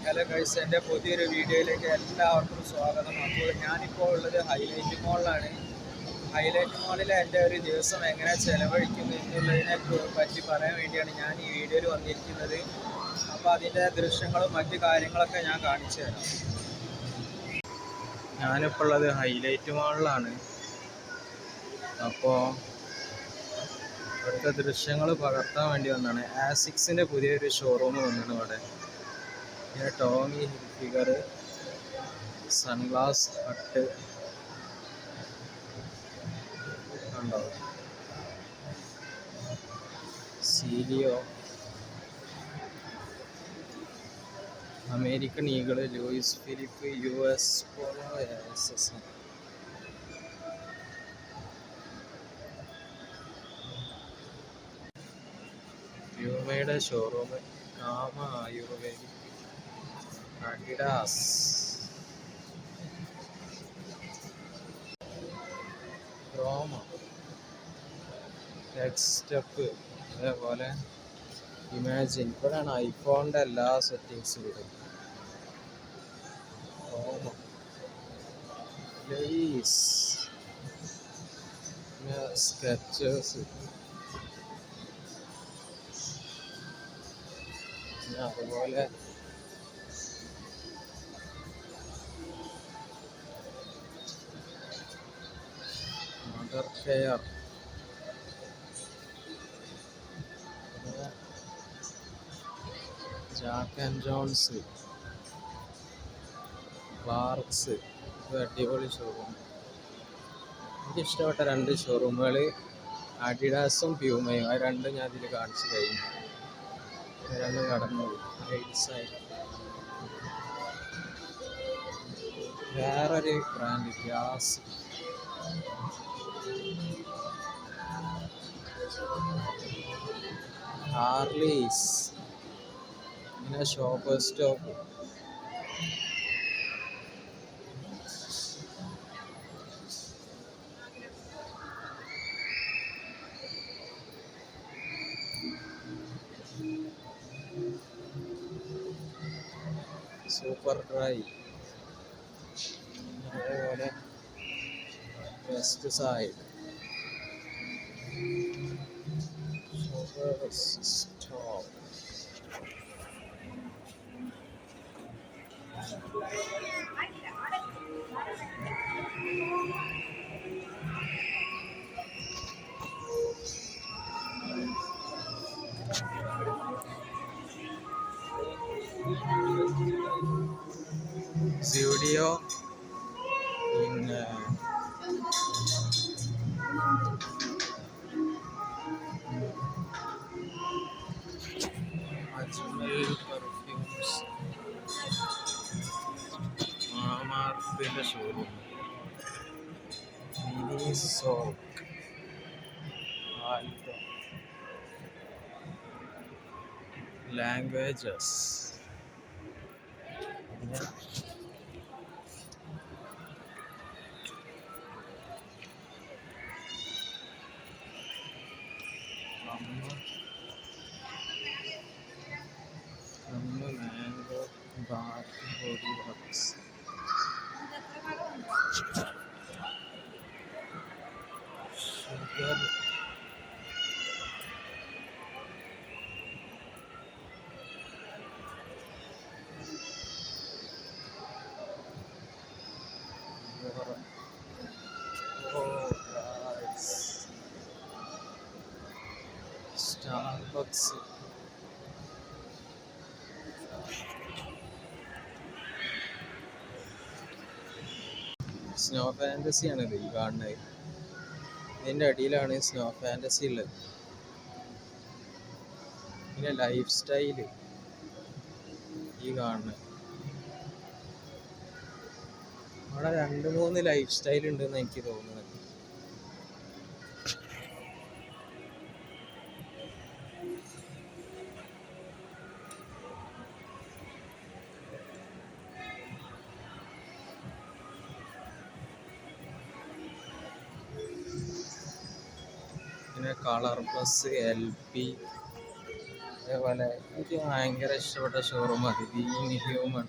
Hello guys, എൻ്റെ പുതിയൊരു വീഡിയോയിലേക്ക് എല്ലാവർക്കും സ്വാഗതം. അപ്പോൾ ഞാനിപ്പോൾ ഉള്ളത് ഹൈലൈറ്റ് മോളിലാണ്. ഹൈലൈറ്റ് മോളിൽ എൻ്റെ ഒരു ദിവസം എങ്ങനെ ചെലവഴിക്കുന്നു എന്നുള്ളതിനെ പറ്റി പറയാൻ വേണ്ടിയാണ് ഞാൻ ഈ വീഡിയോയിൽ വന്നിരിക്കുന്നത്. അപ്പോൾ അതിൻ്റെ ദൃശ്യങ്ങളും മറ്റു കാര്യങ്ങളൊക്കെ ഞാൻ കാണിച്ചു തരാം. ഞാനിപ്പോൾ ഉള്ളത് ഹൈലൈറ്റ് മോളിലാണ്. അപ്പോൾ ഇവിടുത്തെ ദൃശ്യങ്ങൾ പകർത്താൻ വേണ്ടി വന്നതാണ്. ആസിക്സിൻ്റെ പുതിയൊരു ഷോറൂം വന്നിട്ടുണ്ട് ഇവിടെ. പിന്നെ ടോമി ഹിൽഫിഗർ, സൺഗ്ലാസ് ഹട്ട് ഉണ്ടോ, Celio, American Eagle, Louis Philippe, US polo, SS. പ്യൂമയുടെ ഷോറൂം, കാമ ആയുർവേദിക്, അഡിഡാസ്, റോമ, ടെക്സ്റ്റപ്പ്, അതേപോലെ ഇമാജിൻ. ഇവിടെയാണ് ഐഫോണിൻ്റെ എല്ലാ സെറ്റിങ്സും വരും. റോമ, ലെയ്സ്, സ്കെച്ചേഴ്സ്, പിന്നെ അതുപോലെ mother care, Jack and Jones, clerks. ഇത് അടിപൊളി ഷോറൂം. എനിക്കിഷ്ടപ്പെട്ട രണ്ട് ഷോറൂമുകൾ അഡിഡാസും പ്യൂമയും. ആ രണ്ടും ഞാൻ ഇതിൽ കാണിച്ചു കഴിഞ്ഞു. രണ്ടും കടന്നു സൈഡ്. വേറൊരു ബ്രാൻഡ് ഗ്യാസ്, ഹാർലീസ്, പിന്നെ ഷോപ്പർ സ്റ്റോപ്പ്. സൂപ്പർ ഡ്രൈ, അതേപോലെ വെസ്റ്റ് സൈഡ്, സ്റ്റോപ്പ്. സ്റ്റുഡിയോ, പിന്നെ അജ്മൽ പെർഫ്യൂംസ്, മാമാർത്തിൻ്റെ showroom, Miniso, Aldo, languages, Mango, bath body works, sugar, Starbucks, snow ഫാൻറ്റസിയാണ് ഇത് ഈ കാണുന്നത്. ഇതിൻ്റെ അടിയിലാണ് സ്നോ ഫാൻറ്റസി ഉള്ളത്. പിന്നെ ലൈഫ് സ്റ്റൈല് ഈ കാണുന്നത്. അവിടെ 2-3 ലൈഫ് സ്റ്റൈൽ ഉണ്ടെന്ന് എനിക്ക് തോന്നുന്നത്. പിന്നെ കളർ പ്ലസ്, LP, അതേപോലെ എനിക്ക് ഭയങ്കര ഇഷ്ടപ്പെട്ട ഷോറൂം അത് ബീങ് ഹ്യൂമൺ.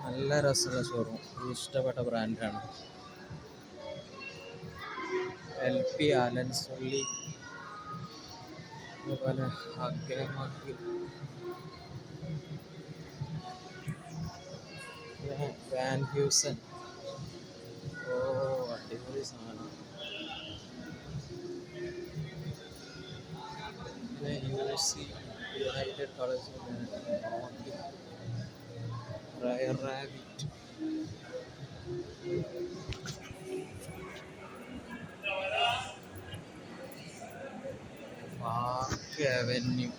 നല്ല രസമുള്ള ഷോറൂം, ഇഷ്ടപ്പെട്ട ബ്രാൻഡാണ്. LP ആലൻസൊള്ളി, അതുപോലെ അഗ്രമക്ക്, വാൻ ഹ്യൂസൻ. ഓ, അടിപൊളി സാധനം. പിന്നെ UC United colours, rare rabbit, park avenue.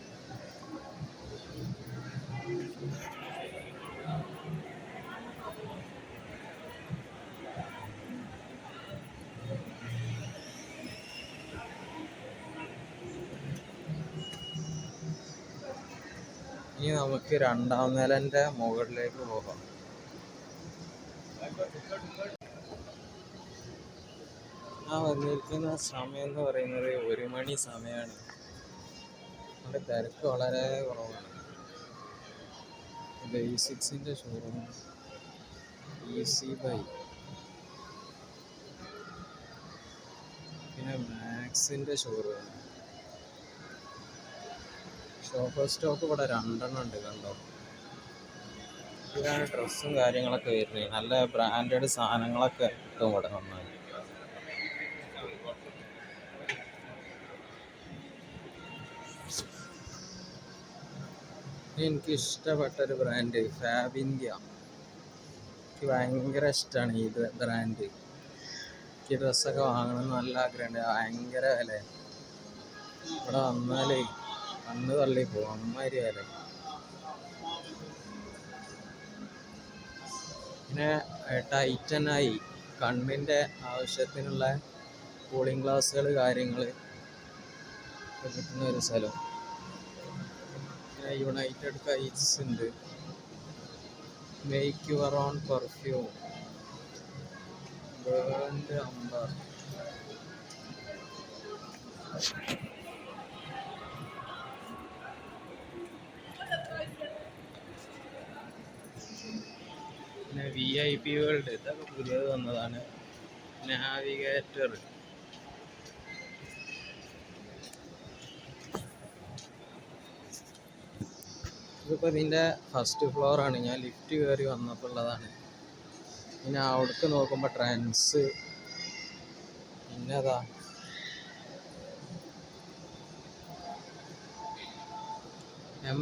ഇനി നമുക്ക് രണ്ടാം നിലൻ്റെ മുകളിലേക്ക് പോകാം. ഞാൻ വന്നിരിക്കുന്ന സമയം എന്ന് പറയുന്നത് 1 മണി സമയമാണ്. അവിടെ തിരക്ക് വളരെ കുറവാണ്. ബേസിക്സിൻ്റെ ഷോറൂം, ഈസി ബൈ, പിന്നെ മാക്സിൻ്റെ ഷോറൂം. ഷോപ്പ് സ്റ്റോക്ക് ഇവിടെ 2 ഉണ്ട്, കണ്ടോ. ഇതാണ് ഡ്രസ്സും കാര്യങ്ങളൊക്കെ വരുന്നത്. നല്ല ബ്രാൻഡഡ് സാധനങ്ങളൊക്കെ കിട്ടും ഇവിടെ നന്നായി. എനിക്ക് ഇഷ്ടപ്പെട്ടൊരു ബ്രാൻഡ് ഫാബ് ഇന്ത്യ. എനിക്ക് ഭയങ്കര ഇഷ്ടമാണ് ഈ ബ്രാൻഡ്. എനിക്ക് ഡ്രസ്സൊക്കെ വാങ്ങണം നല്ല ആഗ്രഹമുണ്ട്. ഭയങ്കര വില. ഇവിടെ വന്നാൽ കണ്ണ് തള്ളി പോകും, അമ്മാതിരി വില. പിന്നെ ടൈറ്റനായി കണ്ണിൻ്റെ ആവശ്യത്തിനുള്ള കൂളിംഗ് ഗ്ലാസ്സുകൾ കാര്യങ്ങൾ കിട്ടുന്ന ഒരു സ്ഥലം. പിന്നെ യുണൈറ്റഡ് കൈറ്റ്സ് ഉണ്ട്, make your own perfume, burnt amber. പിന്നെ VIP വേൾഡ്, ഇതൊക്കെ പുതിയത് വന്നതാണ്. നാവിഗേറ്റർ, ഇതിപ്പോൾ ഇതിൻ്റെ ഫസ്റ്റ് ഫ്ലോറാണ്. ഞാൻ ലിഫ്റ്റ് കയറി വന്നപ്പോൾ ഉള്ളതാണ്. പിന്നെ അവിടേക്ക് നോക്കുമ്പോൾ ട്രെൻഡ്സ്, പിന്നെ അതാ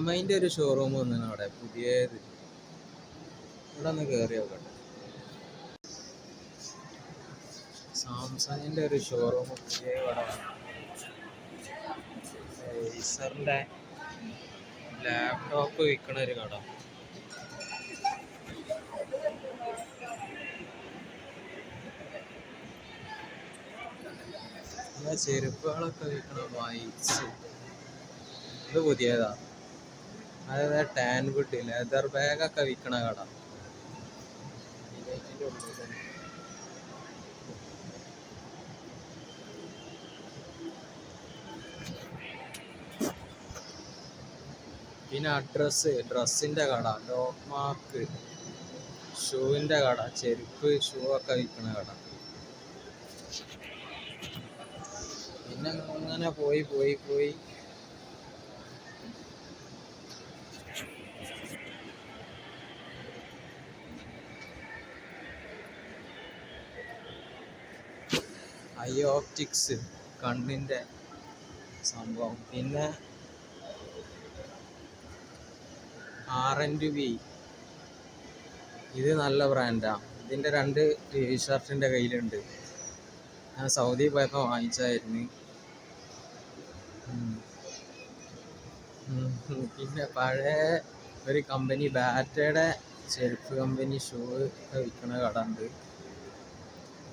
MIൻ്റെ ഒരു ഷോറൂം വന്നു അവിടെ പുതിയത്. ഇവിടെ ഒന്ന് കയറി നോക്കട്ടെ. സാംസങ്ങിൻ്റെ ഒരു ഷോറൂം പുതിയ ഇവിടെ വന്നു. ഏസറിൻ്റെ ലാപ്ടോപ്പ് വിൽക്കണ ഒരു കട. ചെരുപ്പുകളൊക്കെ വിൽക്കണ വൈറ്റ്സ്, ഇത് പുതിയതാ. അതായത് ടാൻവുഡ് ലെതർ ബാഗൊക്കെ വിൽക്കണ കട. പിന്നെ ഡ്രസ്സിൻ്റെ കട, ഡോഗ് മാർക്ക്, ഷൂവിൻ്റെ കട, ചെരുപ്പ് ഷൂ ഒക്കെ വിൽക്കണ കട. പിന്നെ അങ്ങനെ പോയി ഐ ഓപ്റ്റിക്സ്, കണ്ണിൻ്റെ സംഭവം. പിന്നെ R&V, ഇത് നല്ല ബ്രാൻഡാണ്. ഇതിൻ്റെ 2 ടീഷർട്ടിൻ്റെ കയ്യിലുണ്ട്. ഞാൻ സൗദി പോയപ്പോൾ വാങ്ങിച്ചായിരുന്നു. പിന്നെ പഴയ ഒരു കമ്പനി ബാറ്റയുടെ ചെരുപ്പ് കമ്പനി ഷൂ ഒക്കെ വിൽക്കണ കട ഉണ്ട്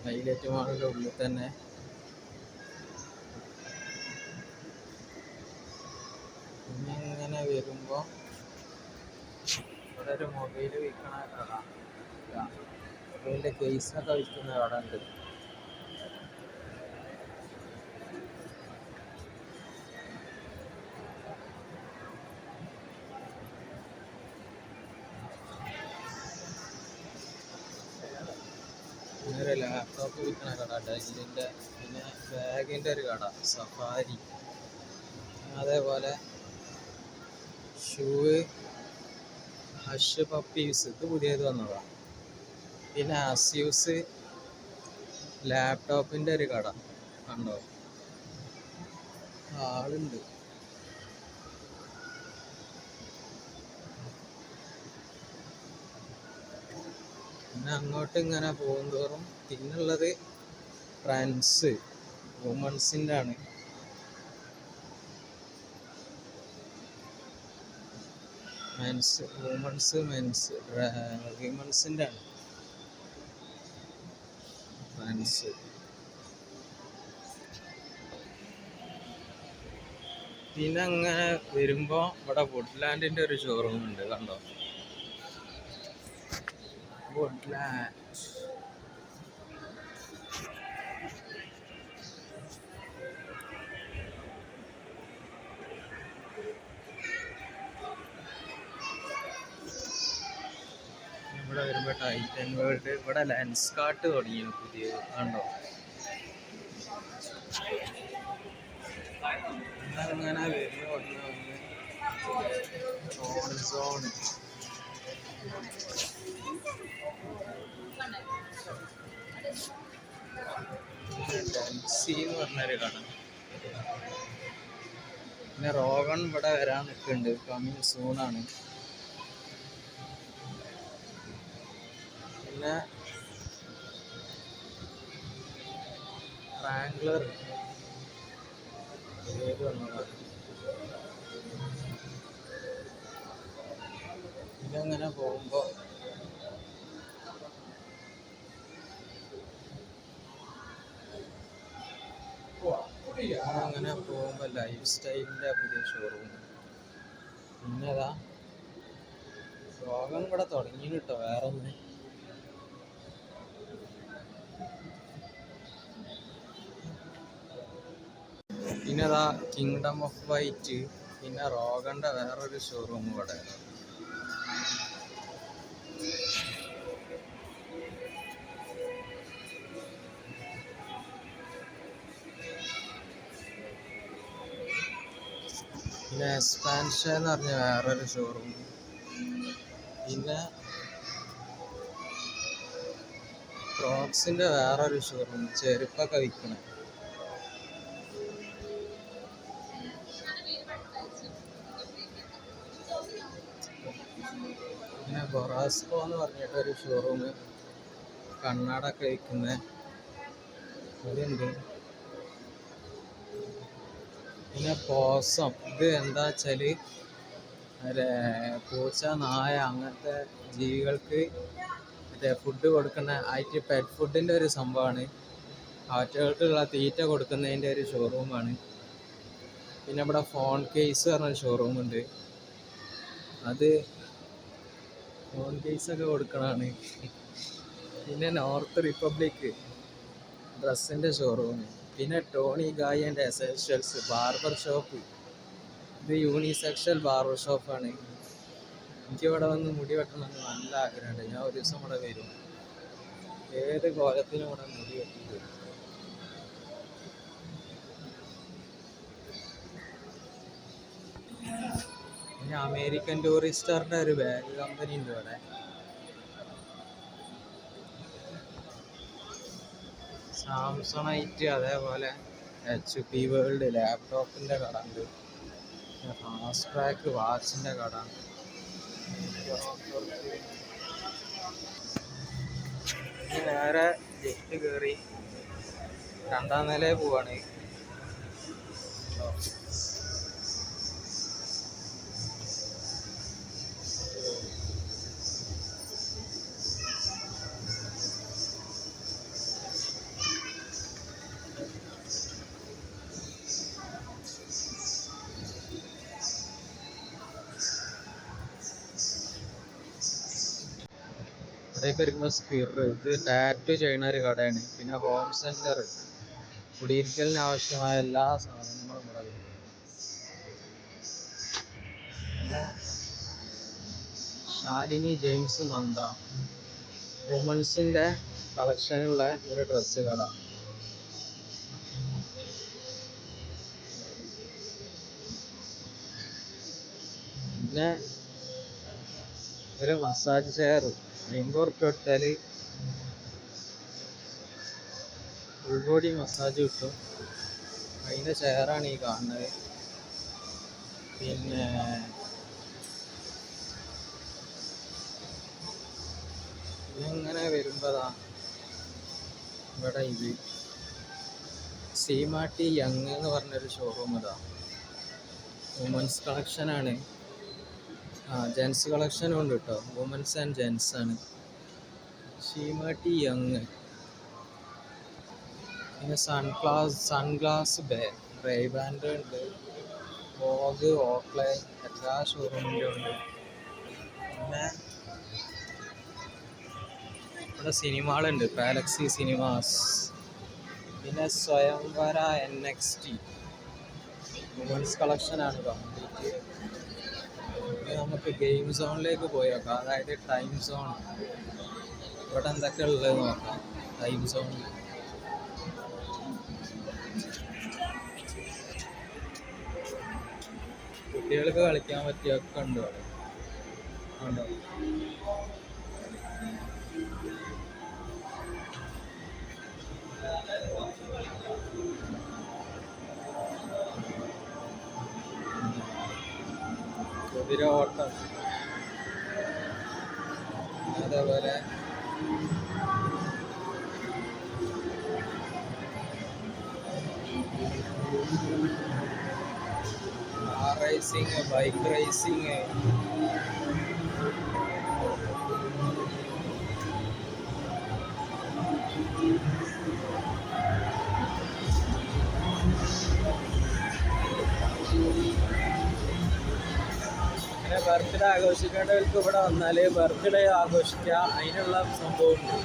ഹൈലൈറ്റ് മാളിൻ്റെ ഉള്ളിൽ തന്നെ. പിന്നെ ഇങ്ങനെ വരുമ്പോൾ ഇവിടെ ഒരു മൊബൈൽ വിൽക്കണ കട, മൊബൈലിൻ്റെ കേസൊക്കെ വിൽക്കുന്ന കട ഉണ്ട്. ലാപ്ടോപ്പ് വിൽക്കുന്ന കട ഡെല്ലിൻ്റെ, പിന്നെ ബാഗിൻ്റെ ഒരു കട സഫാരി, അതേപോലെ ഷൂവ് ഹഷ് പപ്പീസ്, ഇത് പുതിയത് വന്നതാണ്. പിന്നെ അസ്യൂസ് ലാപ്ടോപ്പിൻ്റെ ഒരു കട കണ്ടോ, ആളുണ്ട്. പിന്നെ അങ്ങോട്ട് ഇങ്ങനെ പോകുന്തോറും പിന്നുള്ളത് ട്രെൻഡ്സ് വുമൺസിൻ്റെ ആണ്. വുമൺസിൻ്റെ ആണ് ട്രെൻഡ്സ്. പിന്നെ അങ്ങനെ വരുമ്പോ ഇവിടെ വുഡ്ലാൻഡിന്റെ ഒരു ഷോറൂം ഉണ്ട് കണ്ടോ, വുഡ്ലാൻഡ്. ഇവിടെ വരുമ്പോ ടൈറ്റൻ വേൾഡ്, ഇവിടെ ലെൻസ് കാർട്ട് തുടങ്ങി പുതിയ കണ്ടോ. അങ്ങനെ വരുന്ന സോൺ ഡെൻസി എന്ന് പറഞ്ഞൊരു കട. പിന്നെ റോഗൺ ഇവിടെ വരാൻ നിൽക്കുന്നുണ്ട്, കമ്മിങ് സൂൺ ആണ്. പിന്നെ റാംഗ്ലർ ഏത് വന്നതാണ്. ഇതങ്ങനെ പോകുമ്പോ ലൈഫ് സ്റ്റൈലിന്റെ പുതിയ ഷോറൂം. പിന്നെതാ രോഗം ഇവിടെ തുടങ്ങി കേട്ടോ, വേറെ ഒന്ന്. പിന്നെതാ കിങ്ഡം ഓഫ് വൈറ്റ്, പിന്നെ റോഗന്റെ വേറൊരു ഷോറൂം ഇവിടെ. പിന്നെ എക്സ്പാൻഷൻ എന്ന് പറഞ്ഞ വേറൊരു ഷോറൂം. പിന്നെ ക്രോക്സിന്റെ വേറൊരു ഷോറൂം, ചെരുപ്പൊക്കെ വിൽക്കണം. പിന്നെ ബൊറാസ്കോ എന്ന് പറഞ്ഞിട്ടൊരു ഷോറൂം, കണ്ണാടൊക്കെ വിൽക്കുന്ന അതുണ്ട്. പിന്നെ പോസം, ഇത് എന്താ വെച്ചാല് പൂച്ച നായ അങ്ങനത്തെ ജീവികൾക്ക് മറ്റേ ഫുഡ് കൊടുക്കുന്ന ആയിട്ട് പെറ്റ് ഫുഡിൻ്റെ ഒരു സംഭവമാണ്. അവറ്റകൾക്കുള്ള തീറ്റ കൊടുക്കുന്നതിൻ്റെ ഒരു ഷോറൂമാണ്. പിന്നെ ഇവിടെ ഫോൺ കേസ് പറഞ്ഞ ഷോറൂമുണ്ട്, അത് ഫോൺ കേസൊക്കെ കൊടുക്കണതാണ്. പിന്നെ നോർത്ത് റിപ്പബ്ലിക് ഡ്രസ്സിൻ്റെ ഷോറൂം. പിന്നെ Toni Guy and essentials barber shop, ഇത് യൂണിസെക്ഷൽ ബാർബർ ഷോപ്പാണ്. എനിക്കിവിടെ വന്ന് മുടി വെട്ടണമെന്ന് നല്ല ആഗ്രഹമുണ്ട്. ഞാൻ ഒരു ദിവസം ഇവിടെ വരും, ഏത് കോലത്തിനും ഇവിടെ മുടി വെട്ടിയിട്ട്. പിന്നെ അമേരിക്കൻ ടൂറിസ്റ്ററിന്റെ ഒരു ബാഗ് കമ്പനി ഉണ്ട് ഇവിടെ. സാംസണൈറ്റ്, അതേപോലെ HP വേൾഡ് ലാപ്ടോപ്പിന്റെ കട ഉണ്ട്. ഫാസ്റ്റ് ട്രാക്ക് വാച്ചിന്റെ കട. നേരെ ജെറ്റ് കയറി 2ാം നിലയിൽ പോവാണ്. ഇവിടേക്ക് വരുമ്പോൾ സ്കിർ, ഇത് ടാറ്റു ചെയ്യുന്ന ഒരു കടയാണ്. പിന്നെ ഹോം സെന്റർ, കുടിയിരിക്കലിന് ആവശ്യമായ എല്ലാ സാധനങ്ങളും ഇവിടെ വരും. ശാലിനി ജെയിംസ് നന്ദ വുമൻസിന്റെ കളക്ഷനുള്ള ഒരു ഡ്രസ്സ് കട. പിന്നെ ഒരു മസാജ് ചെയർ 50 ഉറുപ്പ്യ കൊടുത്താൽ ഫുൾ ബോഡി മസാജ് കിട്ടും. അതിൻ്റെ ചെയറാണ് ഈ കാണുന്നത്. പിന്നെ ഇങ്ങനെ വരുമ്പോഴാ ഇവിടെ ഇത് സീമാട്ടി യങ് എന്ന് പറഞ്ഞൊരു ഷോറൂം. ഇതാ വുമൻസ് കളക്ഷനാണ്. ജെൻസ് കളക്ഷനും ഉണ്ട് കേട്ടോ. വുമൻസ് ആൻഡ് ജെൻസ് ആണ്. സീമാട്ടി യങ്. പിന്നെ സൺഗ്ലാസ് റേബാൻഡ് ഉണ്ട്. വോഗ്, ഓക്ലേ എല്ലാ ഷോറൂമിലും ഉണ്ട്. പിന്നെ ഇവിടെ സിനിമകളുണ്ട്. Galaxy cinemas. പിന്നെ സ്വയംവര NXT വുമൻസ് കളക്ഷനാണ് കംപ്ലീറ്റ്. നമുക്ക് ഗെയിം സോണിലേക്ക് പോയേക്കാം. അതായത് ടൈം സോൺ. ഇവിടെ എന്തൊക്കെ ഉള്ളത് നോക്കാം. ടൈം സോണിൽ കുട്ടികൾക്ക് കളിക്കാൻ പറ്റിയൊക്കെ ഉണ്ട് അവിടെ. ഉണ്ടോ? കുതിരോട്ടം, അതേപോലെ കാർ റേസിങ്, ബൈക്ക് റേസിങ്, അങ്ങനെ ബർത്ത്ഡേ ആഘോഷിക്കേണ്ടവർക്ക് ഇവിടെ വന്നാൽ ബർത്ത്ഡേ ആഘോഷിക്കുക. അതിനുള്ള സംഭവമുണ്ട്.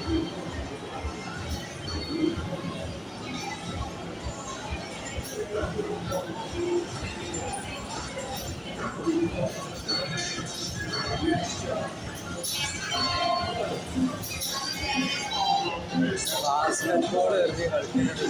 ബാസ്കറ്റ്ബോൾ എറിഞ്ഞ് കളിക്കുന്നത്.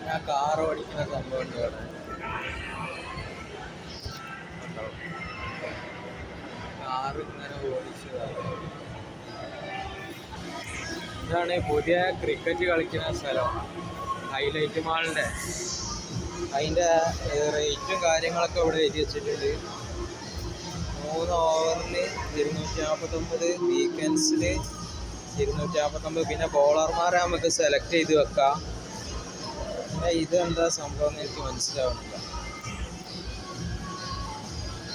ഞാൻ കാർ ഓടിക്കുന്ന സംഭവം ഉണ്ട് ഇവിടെ. കാറ് ഇങ്ങനെ ഓടിച്ചതാണ്. ഇതാണ് പുതിയ ക്രിക്കറ്റ് കളിക്കുന്ന സ്ഥലം, ഹൈലൈറ്റ് മാളിൻ്റെ. അതിൻ്റെ റേറ്റും കാര്യങ്ങളൊക്കെ ഇവിടെ എഴുതി വെച്ചിട്ടുണ്ട്. 3 ഓവറിന് 249, വീക്കെൻഡ്സിൽ 249. പിന്നെ ബോളർമാരെ നമുക്ക് സെലക്ട് ചെയ്ത് വെക്കാം. പിന്നെ ഇതെന്താ സംഭവം എന്ന് എനിക്ക് മനസ്സിലാവുന്നില്ല.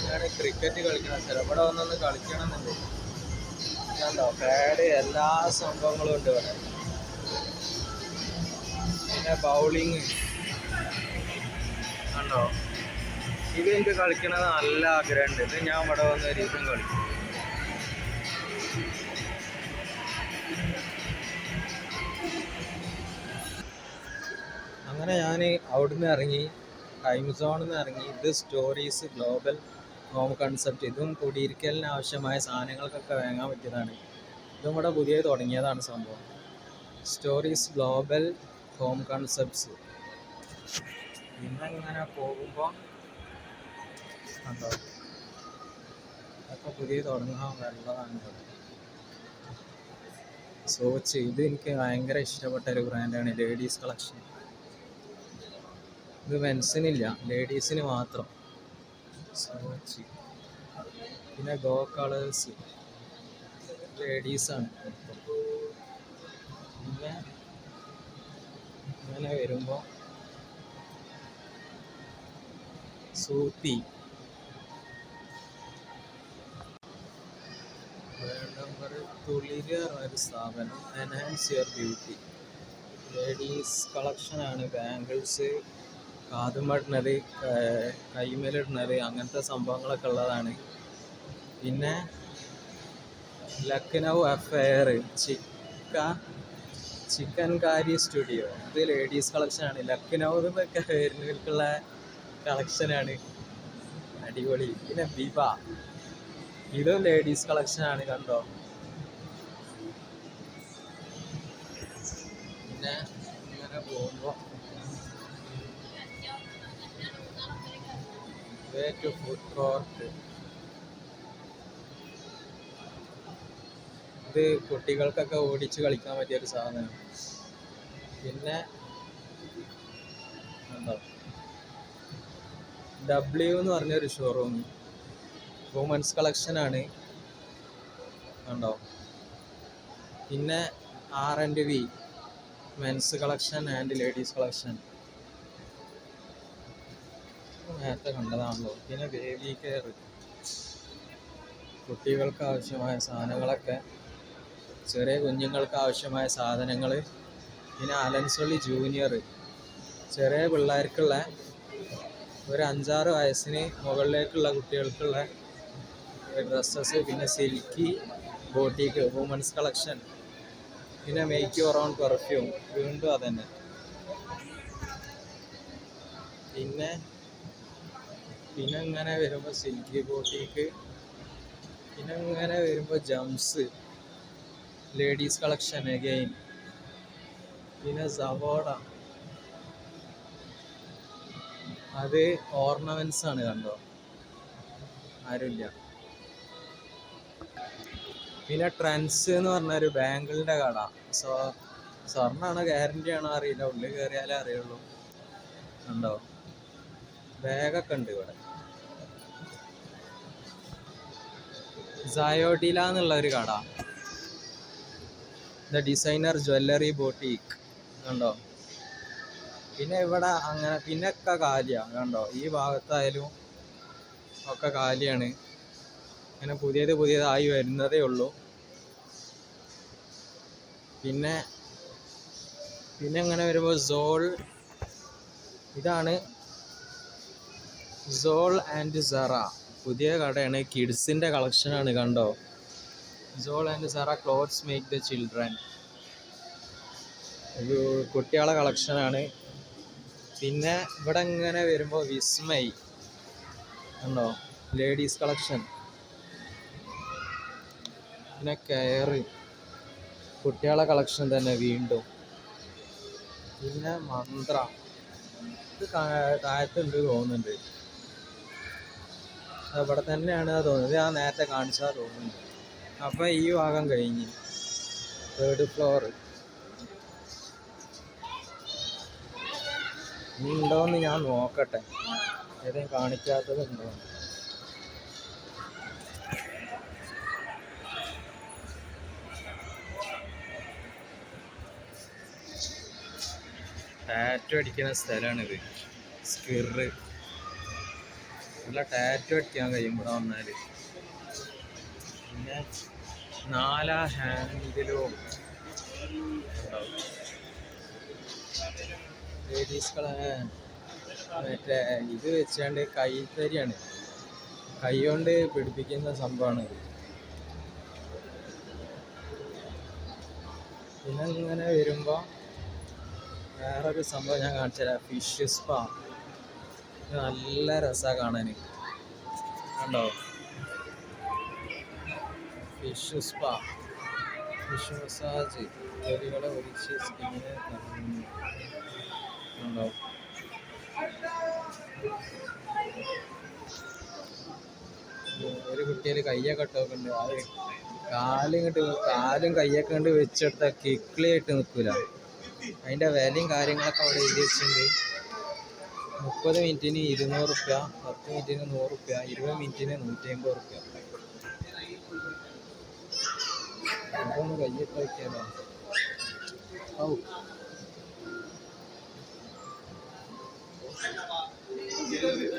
ഇതാണ് ക്രിക്കറ്റ് കളിക്കുന്ന സ്ഥലം. ഇവിടെ വന്നൊന്ന് കളിക്കണം എന്നുണ്ട്. കണ്ടോ, പാഡ് എല്ലാ സംഭവങ്ങളും ഉണ്ട് ഇവിടെ. പിന്നെ ബൗളിങ് കണ്ടോ. ഇത് എനിക്ക് കളിക്കണത് നല്ല ആഗ്രഹമുണ്ട്. ഇത് ഞാൻ ഇവിടെ വന്ന ഒരു ഇതും കളിക്കും. അങ്ങനെ ഞാൻ അവിടുന്ന് ഇറങ്ങി, ടൈം സോണിൽ നിന്ന് ഇറങ്ങി. ഇത് സ്റ്റോറീസ് ഗ്ലോബൽ ഹോം കൺസെപ്റ്റ്. ഇതും കുടിയിരിക്കലിന് ആവശ്യമായ സാധനങ്ങൾക്കൊക്കെ വാങ്ങാൻ പറ്റിയതാണ്. ഇതും ഇവിടെ പുതിയ തുടങ്ങിയതാണ് സംഭവം. Stories global home concepts. പിന്നെ ഇങ്ങനെ പോകുമ്പോൾ കണ്ടോ, അതൊക്കെ പുതിയ തുടങ്ങാൻ നല്ലതാണ്. സോച്ച്, ഇത് എനിക്ക് ഭയങ്കര ഇഷ്ടപ്പെട്ട ഒരു ബ്രാൻഡാണ്. Ladies collection. ഇത് മെൻസിനില്ല, ലേഡീസിന് മാത്രം. സോച്ച്. പിന്നെ ഗോ കളേഴ്സ് ലേഡീസാണ്. പിന്നെ ഇങ്ങനെ വരുമ്പോൾ സൂത്തി, തുളിര് ഒരു സ്ഥാപനം. Enhance your beauty. ലേഡീസ് കളക്ഷനാണ്. ബാംഗിൾസ്, കാതുമടുന്നത്, കൈമേലിടുന്നത്, അങ്ങനത്തെ സംഭവങ്ങളൊക്കെ ഉള്ളതാണ്. പിന്നെ ലക്നൗ അഫെയർ, ചിക്കൻ കാരി സ്റ്റുഡിയോ, ഇത് ലേഡീസ് കളക്ഷനാണ്. ലക്നൗ എന്നൊക്കെ വരുന്നവർക്കുള്ള കളക്ഷനാണ്, അടിപൊളി. പിന്നെ ബിബ, ഇതും ലേഡീസ് കളക്ഷനാണ്, കണ്ടോ. പിന്നെ ഇങ്ങനെ പോകുമ്പോൾ ഫുഡ് കോർട്ട്, ഇത് കുട്ടികൾക്കൊക്കെ ഓടിച്ച് കളിക്കാൻ പറ്റിയൊരു സാധനം. പിന്നെ കണ്ടോ ഡബ്ല്യു എന്ന് പറഞ്ഞൊരു ഷോറൂം, വുമൻസ് കളക്ഷനാണ്, കണ്ടോ. പിന്നെ R&V, men's collection and ladies collection, നേരത്തെ കണ്ടതാണല്ലോ. പിന്നെ ബേബി കെയർ, കുട്ടികൾക്ക് ആവശ്യമായ സാധനങ്ങളൊക്കെ, ചെറിയ കുഞ്ഞുങ്ങൾക്ക് ആവശ്യമായ സാധനങ്ങൾ. പിന്നെ അലൻസൊള്ളി ജൂനിയർ, ചെറിയ പിള്ളേർക്കുള്ള, ഒരു 5-6 വയസ്സിന് മുകളിലേക്കുള്ള കുട്ടികൾക്കുള്ള ഡ്രസ്സസ്. പിന്നെ സിൽക്കി ബോട്ടിക്ക്, വുമൻസ് കളക്ഷൻ. പിന്നെ മേക്ക് യുവർ ഓൺ പെർഫ്യൂം, വീണ്ടും അതന്നെ. പിന്നെ ഇങ്ങനെ വരുമ്പോൾ സിൽക്കി ബോട്ടിക്ക്. പിന്നെ ഇങ്ങനെ വരുമ്പോൾ ജംസ്, ലേഡീസ് കളക്ഷൻ അഗെയിൻ. പിന്നെ സവോഡ, അത് ഓർണമെന്റ്സ് ആണ്, കണ്ടോ, ആരുമില്ല. പിന്നെ ട്രെൻഡ്സ് എന്ന് പറഞ്ഞൊരു ബാങ്കിളിൻ്റെ കട, സ്വർണ്ണമാണോ ഗ്യാരണ്ടി ആണോ അറിയില്ല, ഉള്ളിൽ കയറിയാലേ അറിയുള്ളൂ, കണ്ടോ. ബാഗൊക്കെ ഉണ്ട് ഇവിടെ. സയോഡില എന്നുള്ള ഒരു കട, ദ ഡിസൈനർ ജ്വല്ലറി ബോട്ടിക്, കണ്ടോ. പിന്നെ ഇവിടെ അങ്ങനെ പിന്നെ ഒക്കെ കാലിയാണ്, കണ്ടോ. ഈ ഭാഗത്തായാലും ഒക്കെ കാലിയാണ്, അങ്ങനെ പുതിയതായി വരുന്നതേ ഉള്ളൂ. പിന്നെ ഇങ്ങനെ വരുമ്പോൾ ഇതാണ് സോൾ ആൻഡ് സറ, പുതിയ കടയാണ്, കിഡ്സിൻ്റെ കളക്ഷനാണ്, കണ്ടോ. Soul and Zara clothes make the children, ഒരു കുട്ടികളെ കളക്ഷനാണ്. പിന്നെ ഇവിടെ ഇങ്ങനെ വരുമ്പോൾ വിസ്മയ്, കണ്ടോ, ലേഡീസ് കളക്ഷൻ. പിന്നെ കെയർ, കുട്ടികളെ കളക്ഷൻ തന്നെ വീണ്ടും. പിന്നെ മന്ത്ര, ഇത് താഴത്തുണ്ട് തോന്നുന്നുണ്ട്, ഇവിടെ തന്നെയാണ് തോന്നുന്നത്, ഞാൻ നേരത്തെ കാണിച്ചാൽ തോന്നുന്നുണ്ട്. അപ്പം ഈ ഭാഗം കഴിഞ്ഞ് 3rd ഫ്ലോർ. ഉണ്ടോയെന്ന് ഞാൻ നോക്കട്ടെ, ഏതെങ്കിലും കാണിക്കാത്തതുണ്ടോ. ടാറ്റു അടിക്കുന്ന സ്ഥലമാണിത്, സ്കിറ്. നല്ല ടാറ്റു അടിക്കാൻ കഴിയും ഇവിടെ വന്നാൽ. പിന്നെ 4 ഹാൻഡിലും ലേഡീസ് മറ്റേ ഇത് വെച്ചാണ്ട് കൈത്തരിയാണ്, കൈ കൊണ്ട് പിടിപ്പിക്കുന്ന സംഭവമാണ്. പിന്നെ ഇങ്ങനെ വരുമ്പോൾ വേറൊരു സംഭവം ഞാൻ കാണിച്ചുതരാം, ഫിഷ് സ്പാ. നല്ല രസമാണ് കാണാൻ, കണ്ടോ. ഫിഷ് സ്പാ, ഫിഷ് മസാജ്, തൊലികളെ ഒഴിച്ച് സ്കിന്നിനെ കണ്ടോ. ഒരു കുട്ടിയിൽ കയ്യൊക്കെ ഇട്ടൊക്കെയുണ്ട്, അത് കാലും കയ്യൊക്കെ കൊണ്ട് വെച്ചെടുത്ത കിക്കിളിയായിട്ട് നിൽക്കില്ല. അതിൻ്റെ വിലയും കാര്യങ്ങളൊക്കെ അവിടെ എഴുതി വെച്ചിട്ടുണ്ട്. 30 മിനിറ്റിന് 200 റുപ്യ, 10 മിനിറ്റിന് 100 റുപ്യ, 20 മിനിറ്റിന് 150 റുപ്യ. അതൊന്ന് കയ്യിട്ട് വയ്ക്കാലോ.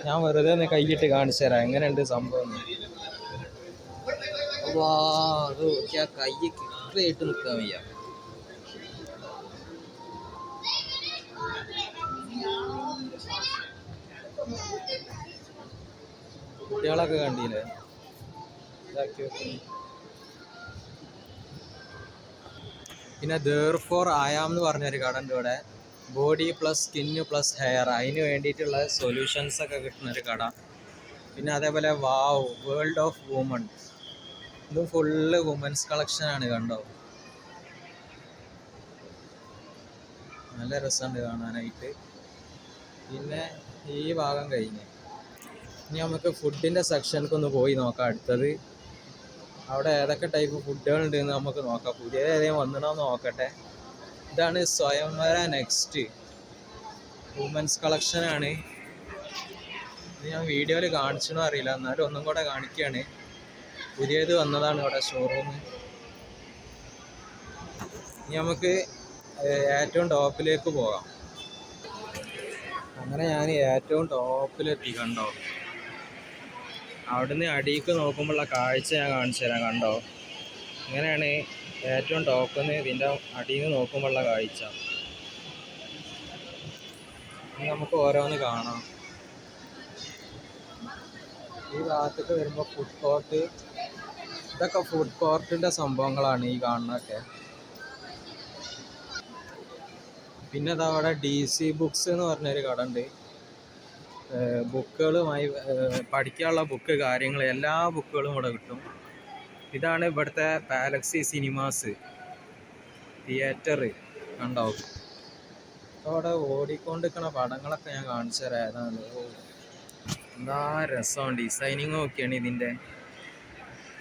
ഞാൻ വെറുതെ ഒന്ന് കൈയിട്ട് കാണിച്ചു തരാം എങ്ങനെയുണ്ട് സംഭവം. അത് നോക്കിയാൽ കൈ കിട്ടിയിട്ട് നിൽക്കാൻ വയ്യ. കുട്ടികളൊക്കെ കണ്ടില്ലേ, ഇതാക്കി വെക്കുന്നു. പിന്നെ ദർ ഫോർ ആയാം എന്ന് പറഞ്ഞൊരു കട ഉണ്ട് ഇവിടെ. Body plus skin plus hair, അതിന് വേണ്ടിയിട്ടുള്ള സൊല്യൂഷൻസ് ഒക്കെ കിട്ടുന്നൊരു കട. പിന്നെ അതേപോലെ വാവ് വേൾഡ് ഓഫ് വുമൺ, ഇതും ഫുള്ള് വുമൻസ് കളക്ഷനാണ്. കണ്ടോ, നല്ല രസമുണ്ട് കാണാനായിട്ട്. പിന്നെ ഈ ഭാഗം കഴിഞ്ഞ് ഇനി നമുക്ക് ഫുഡിൻ്റെ സെക്ഷനിലേക്ക് പോയി നോക്കാം. അടുത്തത് അവിടെ ഏതൊക്കെ ടൈപ്പ് ഫുഡുകളുണ്ട് എന്ന് നമുക്ക് നോക്കാം. പുതിയ ഏതെങ്കിലും വന്നിടണമെന്ന് നോക്കട്ടെ. ഇതാണ് സ്വയംവര നെക്സ്റ്റ് വുമൻസ് കളക്ഷനാണ്. ഇത് ഞാൻ വീഡിയോയിൽ കാണിച്ചണോ അറിയില്ല, എന്നാലും ഒന്നും കൂടെ കാണിക്കുകയാണ്. പുതിയത് വന്നതാണ് ഇവിടെ ഷോറൂം. ഇനി നമുക്ക് ഏറ്റവും ടോപ്പിലേക്ക് പോകാം. അങ്ങനെ ഞാൻ ഏറ്റവും ടോപ്പിലെത്തി. കണ്ടോ, അവിടുന്ന് അടിയിലേക്ക് നോക്കുമ്പോഴുള്ള കാഴ്ച ഞാൻ കാണിച്ചു തരാം. കണ്ടോ, ഇങ്ങനെയാണ് ഏറ്റവും ടോപ്പിൽ നിന്ന് ഇതിൻ്റെ അടിയിൽ നിന്ന് നോക്കുമ്പോഴുള്ള കാഴ്ച. ഇനി നമുക്ക് ഓരോന്ന് കാണാം. ഈ ഭാഗത്തേക്ക് വരുമ്പോൾ ഫുഡ് കോർട്ട്, ഇതൊക്കെ ഫുഡ് കോർട്ടിൻ്റെ സംഭവങ്ങളാണ് ഈ കാണുന്നതൊക്കെ. പിന്നെ അതവിടെ DC ബുക്സ് എന്ന് പറഞ്ഞൊരു കട ഉണ്ട്. ബുക്കുകളുമായി പഠിക്കാനുള്ള ബുക്ക് കാര്യങ്ങൾ എല്ലാ ബുക്കുകളും ഇവിടെ കിട്ടും. ഇതാണ് ഇവിടുത്തെ പാലക്സി സിനിമാസ് തിയേറ്റർ. കണ്ടോ, അവിടെ ഓടിക്കൊണ്ടിരിക്കുന്ന പടങ്ങളൊക്കെ ഞാൻ കാണിച്ചു തരാം. ഏതാണ്, എന്താ രസമാണ്, ഡിസൈനിങ് ഒക്കെയാണ് ഇതിൻ്റെ.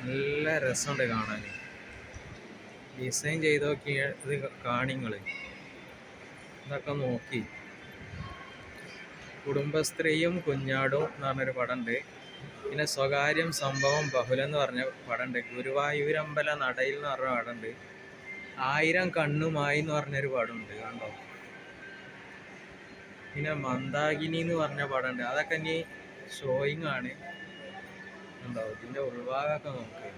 നല്ല രസമുണ്ട് കാണാൻ. ഡിസൈൻ ചെയ്ത് നോക്കിയ ഇത് കാണിങ്ങൾ ഇതൊക്കെ നോക്കി. കുടുംബസ്ത്രീയും കുഞ്ഞാടും എന്ന് പറഞ്ഞൊരു പടമുണ്ട്. പിന്നെ സ്വകാര്യം സംഭവം ബഹുലം എന്ന് പറഞ്ഞ പടമുണ്ട്. ഗുരുവായൂരമ്പല നടയിൽ എന്ന് പറഞ്ഞ പടമുണ്ട്. 1000 കണ്ണുമായി എന്ന് പറഞ്ഞൊരു പടമുണ്ട്. കണ്ടോ, പിന്നെ മന്ദാകിനി എന്ന് പറഞ്ഞ പടമുണ്ട്. അതൊക്കെ ഇനി ഷോയിങ് ആണ്. കണ്ടോ, ഇതിൻ്റെ ഉൾഭാഗമൊക്കെ നോക്ക്.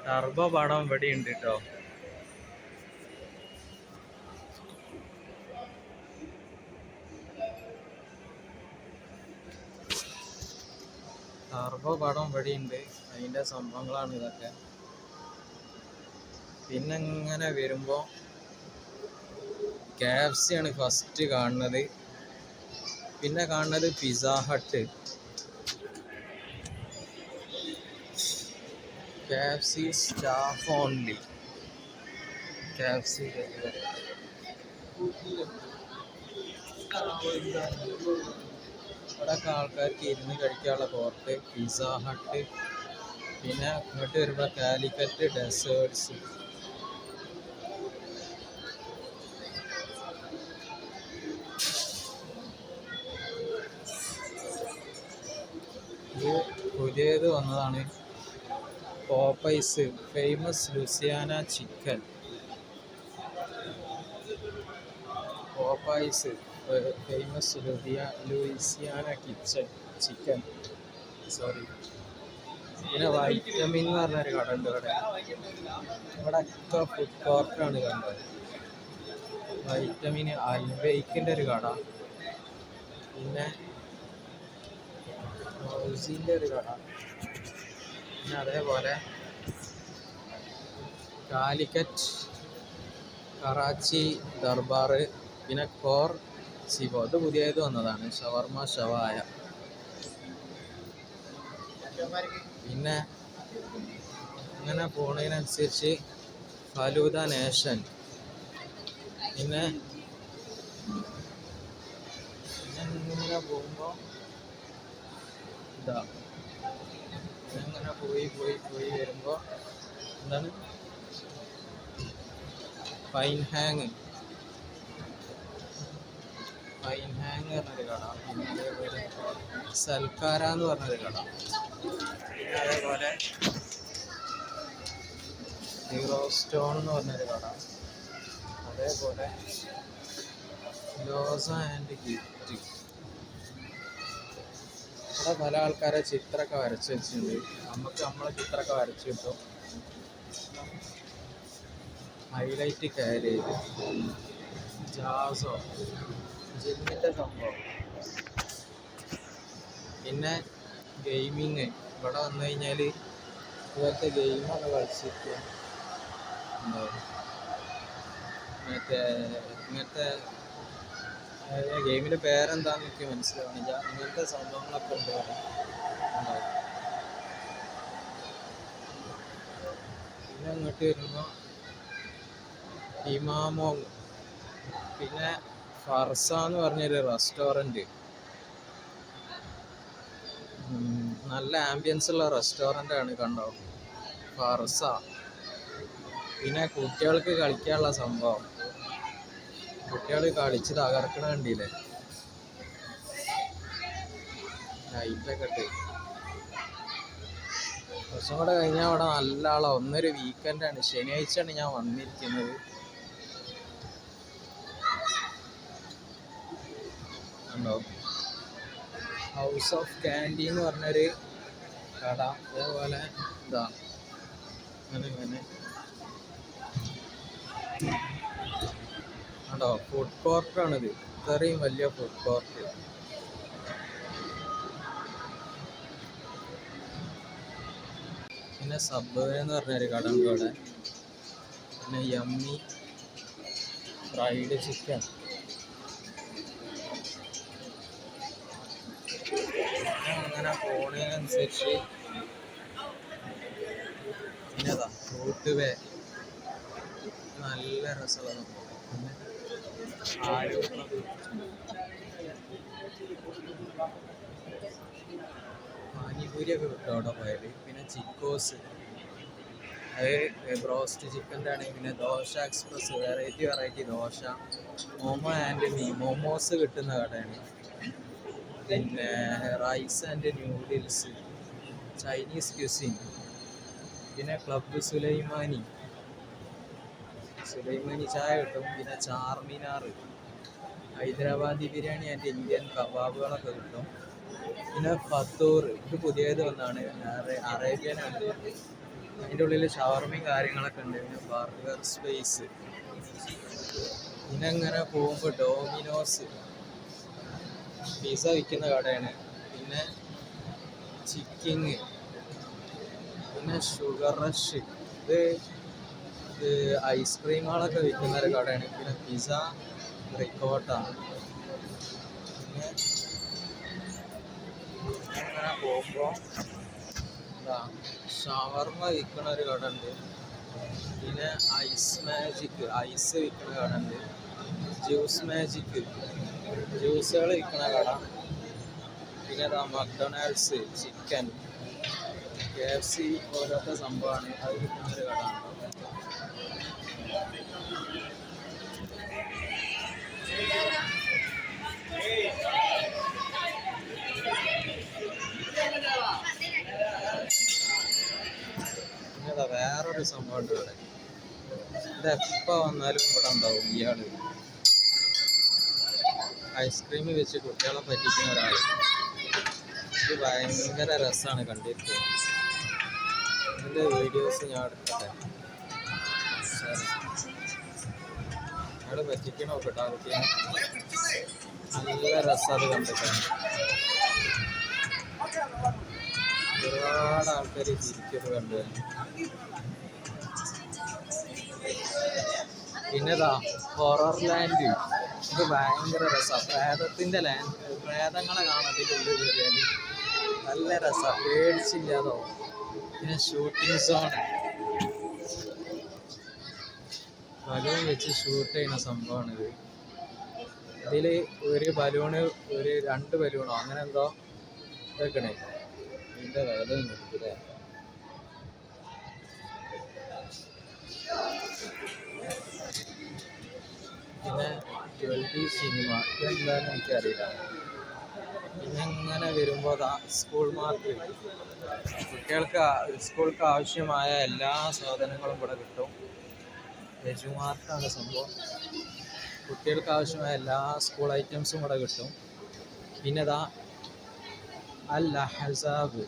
ടർബോ പടം ഇവിടെ ഉണ്ട് കേട്ടോ. ടർബോ പടം ഇവിടെ ഉണ്ട്. അതിൻ്റെ സംഭവങ്ങളാണ് ഇതൊക്കെ. പിന്നെ ഇങ്ങനെ വരുമ്പോൾ KFC ആണ് ഫസ്റ്റ് കാണുന്നത്. പിന്നെ കാണുന്നത് pizza hut. KFC staff only. KFC ഇവിടെയൊക്കെ ആൾക്കാർക്ക് ഇരുന്ന് കഴിക്കാനുള്ള കോർട്ട്. Pizza hut. പിന്നെ ഇങ്ങോട്ട് വരുമ്പോൾ കാലിക്കറ്റ് ഡെസേർട്സ്. ഇത് പുതിയത് വന്നതാണ്. Popeyes famous Louisiana chicken. Popeyes famous Louisiana kitchen chicken. Sorry. പിന്നെ വൈറ്റമിൻ എന്ന് പറഞ്ഞൊരു കട ഉണ്ട് ഇവിടെ. ഇവിടെ ഒക്കെ ഫുഡ് കോർട്ടാണ് കണ്ടത്. വൈറ്റമിൻ അൽബൈക്കിൻ്റെ ഒരു കട. പിന്നെ ഹൗസിൻ്റെ ഒരു കട. പിന്നെ അതേപോലെ കാലിക്കറ്റ് കറാച്ചി ദർബാർ. പിന്നെ കോർ സിബോ, ഇത് പുതിയത് വന്നതാണ്. ഷവർമ ഷവായ. പിന്നെ അങ്ങനെ പോണതിനനുസരിച്ച് ഫലൂദ നേഷൻ. പിന്നെ ഇങ്ങനെ പോകുമ്പോൾ ഇതാ അങ്ങനെ പോയി വരുമ്പോൾ എന്താണ് ഫൈൻ ഹാങ് പറഞ്ഞൊരു കട. പിന്നെ അതേപോലെ സൽക്കാര എന്ന് പറഞ്ഞൊരു കട. പിന്നെ അതേപോലെ ഹീറോ സ്റ്റോൺ എന്ന് പറഞ്ഞൊരു കട. അതേപോലെ ലോസ ആൻഡ് ഗിഫ്റ്റ്. ഇവിടെ പല ആൾക്കാരെ ചിത്രമൊക്കെ വരച്ച് വെച്ചിട്ടുണ്ട്. നമുക്ക് നമ്മളെ ചിത്രമൊക്കെ വരച്ച് കിട്ടും. ഹൈലൈറ്റ് കാരേജ്, ജാസോ, ജിമ്മിൻ്റെ സംഭവം. പിന്നെ ഗെയിമിങ്, ഇവിടെ വന്നു കഴിഞ്ഞാൽ ഇതുപോലത്തെ ഗെയിമാണ് കളിച്ചിരിക്കുക. മറ്റേ ഇങ്ങനത്തെ ഗെയിമിൻ്റെ പേരെന്താന്ന് എനിക്ക് മനസ്സിലാവണില്ല. ഇങ്ങനത്തെ സംഭവങ്ങളൊക്കെ ഉണ്ട് ഇവിടെ. പിന്നെ അങ്ങോട്ട് വരുമ്പോൾ ഇമാമോങ്, പിന്നെ ഫർസ എന്ന് പറഞ്ഞൊരു റെസ്റ്റോറൻറ്റ്, നല്ല ആംബിയൻസ് ഉള്ള റെസ്റ്റോറൻ്റ് ആണ്. കണ്ടോ, ഫർസ. പിന്നെ കുട്ടികൾക്ക് കളിക്കാനുള്ള സംഭവം, കുട്ടികൾ കളിച്ച് തകർക്കണ കണ്ടില്ലേ, ലൈറ്റൊക്കെ ഇട്ട്. കുറച്ചും കൂടെ കഴിഞ്ഞാൽ അവിടെ നല്ല ആളാണ്. ഒന്നൊരു വീക്കെൻഡാണ്, ശനിയാഴ്ചയാണ് ഞാൻ വന്നിരിക്കുന്നത്. ഉണ്ടോ, ഹൗസ് ഓഫ് കാൻഡി എന്ന് പറഞ്ഞൊരു കട. അതേപോലെ ഇതാ അങ്ങനെ ഉണ്ടോ, ഫുഡ് കോർട്ടാണിത്. ഇത്രയും വലിയ ഫുഡ് കോർട്ട്. പിന്നെ സബ്വേ എന്ന് പറഞ്ഞൊരു കട ഉണ്ട് അവിടെ. പിന്നെ യമ്മി ഫ്രൈഡ് ചിക്കൻ. അങ്ങനെ പോണതിനനുസരിച്ച് പിന്നെ അതാ ഫ്രൂട്ട് വേ, നല്ല രസമുള്ള പാനിപൂരിയൊക്കെ കിട്ടും അവിടെ പോയാൽ. പിന്നെ ചിക്കോസ്, അത് ബ്രോസ്റ്റ് ചിക്കൻ്റെ ആണ്. പിന്നെ dosa express, variety dosa. Momo and me, momos കിട്ടുന്ന കടയാണ്. പിന്നെ rice and noodles, Chinese cuisine. പിന്നെ ക്ലബ്ബ് സുലൈമാനി ചായ കിട്ടും. പിന്നെ ചാർമിനാർ, ഹൈദരാബാദി ബിരിയാണി ആൻഡ് ഇന്ത്യൻ കബാബുകളൊക്കെ കിട്ടും. പിന്നെ ഫത്തൂർ, ഇത് പുതിയത് ഒന്നാണ്, അറേബ്യൻ ആണ്. അതിൻ്റെ ഉള്ളിൽ ഷവർമയും കാര്യങ്ങളൊക്കെ ഉണ്ട്. പിന്നെ ബർഗർ സ്പേസ്. പിന്നെ അങ്ങനെ പോകുമ്പോൾ ഡോമിനോസ്, പിസ്സ വിൽക്കുന്ന കടയാണ്. പിന്നെ ചിക്കിങ്, പിന്നെ ഷുഗർ റഷ്, ഇത് ഐസ്ക്രീമുകളൊക്കെ വിൽക്കുന്ന ഒരു കടയാണ്. പിന്നെ പിസ്സ റിക്കോട്ട. പിന്നെ അങ്ങനെ പോകുമ്പോൾ ഷവർമ വിൽക്കുന്ന ഒരു കട ഉണ്ട്. പിന്നെ ഐസ് മാജിക്, ഐസ് വിൽക്കുന്ന കട ഉണ്ട്. ജ്യൂസ് മാജിക്, ജ്യൂസുകൾ വിൽക്കുന്ന കട. പിന്നെ മക്ഡൊണാൾഡ്സ് ചിക്കൻ, KFC പോലത്തെ സംഭവമാണ്, അത് വിൽക്കുന്നൊരു കട. പിന്നെ വേറൊരു സംഭവം ഉണ്ട് ഇവിടെ. ഇതെപ്പോൾ വന്നാലും ഇവിടെ ഉണ്ടാവും ഇയാൾ. ഐസ്ക്രീം വെച്ച് കുട്ടികളെ പറ്റിക്കുന്ന ഒരാൾ. ഇത് ഭയങ്കര രസമാണ് കണ്ടിരിക്കുക. ഇതിൻ്റെ വീഡിയോസ് ഞാൻ എടുക്കട്ടെ. അയാൾ പറ്റിക്കണോ കേട്ടോ, അതൊക്കെ നല്ല രസമാണ് കണ്ടിട്ട്. ഒരുപാട് ആൾക്കാർ ചിരിക്കുന്നത് കണ്ടു. പിന്നെതാ ഹൊറർ ലാൻഡ്, ഇത് ഭയങ്കര രസമാണ്. പ്രേതങ്ങളെ കാണത്തിൻ്റെ ഉള്ളിൽ കയറിയാൽ നല്ല രസമാണ്, പേടിച്ചില്ലാതോ. പിന്നെ ഷൂട്ടിംഗ് സോൺ, ബലൂൺ വെച്ച് ഷൂട്ട് ചെയ്യുന്ന സംഭവമാണിത്. ഇതിൽ ഒരു ബലൂണ്, ഒരു 2 ബലൂണോ അങ്ങനെ എന്തോ ഇതൊക്കെ. ഇതിൻ്റെ വില നോക്കില്ലേ. പിന്നെ 12 സിനിമ, ഇതെന്താണെന്ന് എനിക്കറിയില്ല. പിന്നെ ഇങ്ങനെ വരുമ്പോൾ സ്കൂൾ മാർക്ക്, കുട്ടികൾക്ക് സ്കൂൾക്ക് ആവശ്യമായ എല്ലാ സാധനങ്ങളും ഇവിടെ കിട്ടും. എജുമാർക്കാണ് സംഭവം. കുട്ടികൾക്ക് ആവശ്യമായ എല്ലാ സ്കൂൾ ഐറ്റംസും ഇവിടെ കിട്ടും. പിന്നെ അൽ അഹ്സാബ്,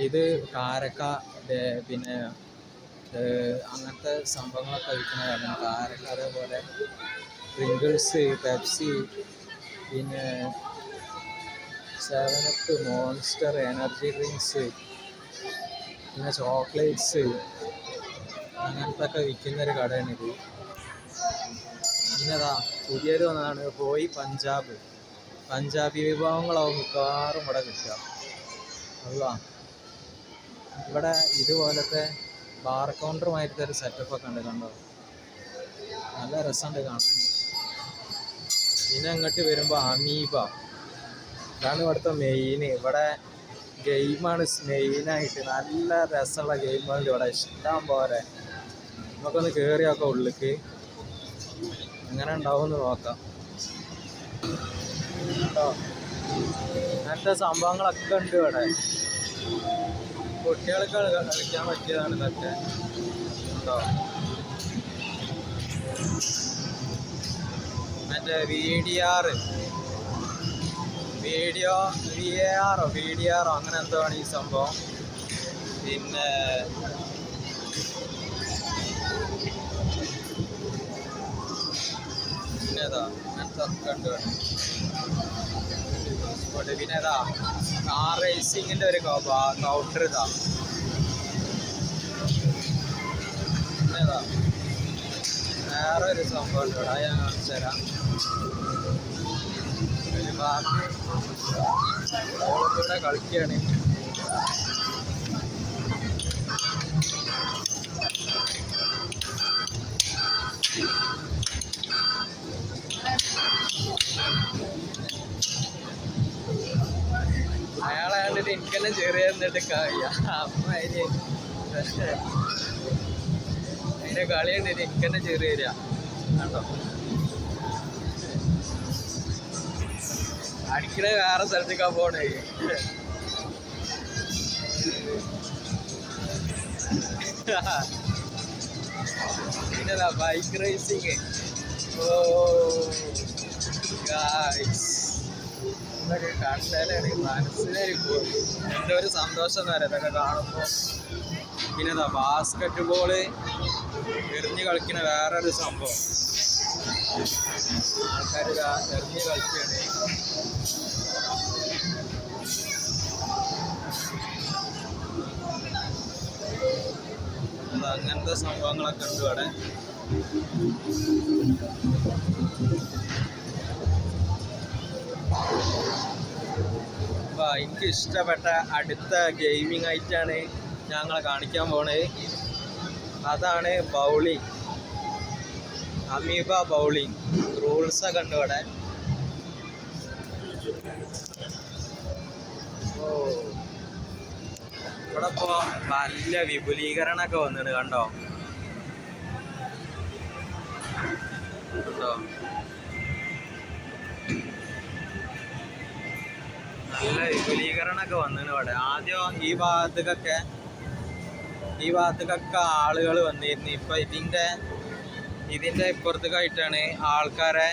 ഇത് കാരക്ക, പിന്നെ അങ്ങനത്തെ സംഭവങ്ങളൊക്കെ വിൽക്കുന്ന കാരണം. കാരക്ക, അതേപോലെ പ്രിങ്കിൾസ്, പെപ്സി, പിന്നെ സെവനപ്പ്, മോൺസ്റ്റർ, എനർജി ഡ്രിങ്ക്സ്, പിന്നെ ചോക്ലേറ്റ്സ് അങ്ങനത്തെ ഒക്കെ വിൽക്കുന്നൊരു കടയാണിത്. പിന്നെതാ പുതിയത് വന്നതാണ് റോയ് പഞ്ചാബി വിഭവങ്ങളാവും മിക്കവാറും ഇവിടെ കിട്ടുക. അല്ല ഇവിടെ ഇതുപോലത്തെ ബാർ കൗണ്ടറുമായിട്ട് ഒരു സെറ്റപ്പൊക്കെ ഉണ്ട്, കണ്ടോ? നല്ല രസമുണ്ട് കാണാൻ. പിന്നെ അങ്ങോട്ട് വരുമ്പോൾ അമീബ, ഇതാണ് ഇവിടുത്തെ മെയിൻ. ഇവിടെ ഗെയിമാണ് മെയിനായിട്ട്. നല്ല രസമുള്ള ഗെയിമുകളുണ്ട് ഇവിടെ ഇഷ്ടം പോലെ. നമുക്കൊന്ന് കയറിയൊക്കെ ഉള്ളിലേക്ക് എങ്ങനെ ഉണ്ടാവുമെന്ന് നോക്കാം കേട്ടോ. അങ്ങനത്തെ സംഭവങ്ങളൊക്കെ ഉണ്ട് ഇവിടെ. കുട്ടികൾക്ക് കളിക്കാൻ പറ്റിയതാണ് ഇതൊക്കെ കേട്ടോ. മറ്റേ VDR അങ്ങനെ എന്തോ ആണ് ഈ സംഭവം. പിന്നെ അങ്ങനത്തെ ഒക്കെ ഉണ്ട്. പിന്നെ കാർ റേസിങ്ങിൻ്റെ ഒരു കൗണ്ടർ ഇതാ. പിന്നെ വേറെ ഒരു സംഭവം ഉണ്ട് ഇവിടെ, ഞാൻ കാണിച്ചു തരാം. ഒരു ബാക്കി ഓളത്തിലൂടെ കളിക്കുകയാണ്. അയാളെ കണ്ടിട്ട് എനിക്ക് തന്നെ ചെറിയ എന്നിട്ട് അമ്മ അതിന്റെ കളി കണ്ടിട്ട് എനിക്ക് തന്നെ ചെറിയ തരിക കേട്ടോ. അടിക്കണ വേറെ സ്ഥലത്തേക്കാ പോണേ. പിന്നെ ബൈക്ക് റേസിങ്. ഓ ഇതൊക്കെ കണ്ടാലാണ് മനസ്സിനൊരു എൻ്റെ ഒരു സന്തോഷം എന്ന് പറയാം ഇതൊക്കെ കാണുമ്പോൾ. പിന്നെ ബാസ്കറ്റ് ബോള് എറിഞ്ഞ് കളിക്കുന്ന വേറൊരു സംഭവം. ആൾക്കാർ എറിഞ്ഞ് കളിക്കുകയാണ്. അങ്ങനത്തെ സംഭവങ്ങളൊക്കെ ഉണ്ട് അവിടെ. എനിക്ക് ഇഷ്ടപ്പെട്ട അടുത്ത ഗെയിമിംഗ് ഐറ്റാണ് ഞങ്ങളെ കാണിക്കാൻ പോണത്. അതാണ് ബൗളിങ്, അമീബ ബൗളിങ്. റൂൾസൊക്കെ ഉണ്ട് ഇവിടെ. ഇവിടെ ഇപ്പോൾ നല്ല വിപുലീകരണമൊക്കെ വന്നിട്ട് കണ്ടോ. നല്ല വിപുലീകരണമൊക്കെ വന്നിട്ട് ഇവിടെ. ആദ്യം ഈ ഭാഗത്തേക്കൊക്കെ ആളുകൾ വന്നിരുന്നു. ഇപ്പം ഇതിൻ്റെ ഇപ്പുറത്തേക്കായിട്ടാണ് ആൾക്കാരെ